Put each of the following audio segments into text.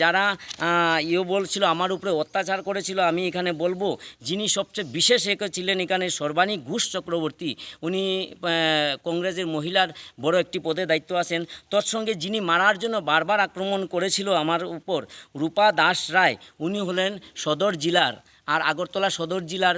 যারা বলছিল আমার উপরে অত্যাচার করেছিল, আমি এখানে বলবো যিনি সবচেয়ে বিশেষ ছিলেন এখানে সর্বাণী ঘোষ চক্রবর্তী, উনি কংগ্রেসের মহিলার বড় একটি পদে দায়িত্ব আছেন। তোর সঙ্গে যিনি মারার জন্য বারবার আক্রমণ করেছিল আমার উপর, রূপা দাস রায়, উনি হলেন সদর জেলার আর আগরতলা সদর জেলার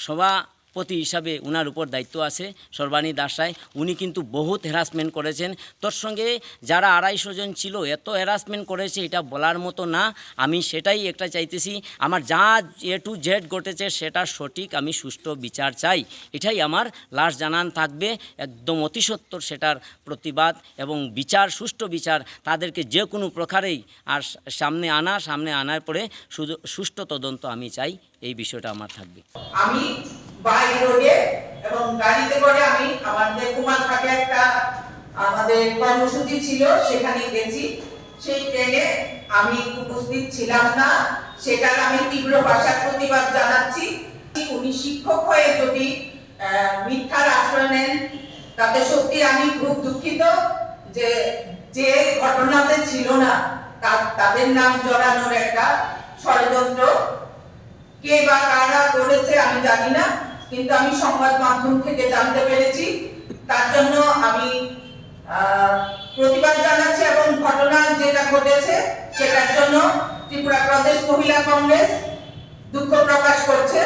সভাপতি হিসাবে উনার উপর দায়িত্ব আছে সর্বাণী দাস রায়। উনি কিন্তু বহুত হ্যারাসমেন্ট করেছেন। তোর সঙ্গে যারা 250 জন ছিল, এত হ্যারাসমেন্ট করেছে এটা বলার মতো না। আমি সেটাই একটা চাইতেছি, আমার যা A to Z ঘটেছে সেটা সঠিক, আমি সুষ্ঠু বিচার চাই। এটাই আমার লাস্ট জানান থাকবে। একদম অতি সত্বর সেটার প্রতিবাদ এবং বিচার, সুষ্ঠু বিচার তাদেরকে যে কোনো প্রকারেই আর সামনে আনার পরে সুষ্ঠু তদন্ত আমি চাই। এই বিষয়টা আমার থাকবে। আমি বাই রোডে এবং গাড়িতে করে আমি আমাদের কুমারঘাটে একটা আমাদের কর্মসূচি ছিল, সেখানে গেছি। সেই ট্রেনে আমি উপস্থিত ছিলাম না, সেটার আমি তীব্র ভাষার প্রতিবাদ জানাচ্ছি। উনি শিক্ষক হয়ে যদি মিথ্যার আশ্রয় নেন, তাতে সত্যি আমি খুব দুঃখিত। যে ঘটনাতে ছিল না তাদের নাম জড়ানোর একটা ষড়যন্ত্র, কে বা কারা করেছে আমি জানি না, কিন্তু আমি সংবাদ মাধ্যম থেকে জানতে পেরেছি। তার জন্য আমি প্রতিবাদ জানাচ্ছি এবং ঘটনা যেটা ঘটেছে সেটার জন্য ত্রিপুরা প্রদেশ মহিলা কংগ্রেস দুঃখ প্রকাশ করছে।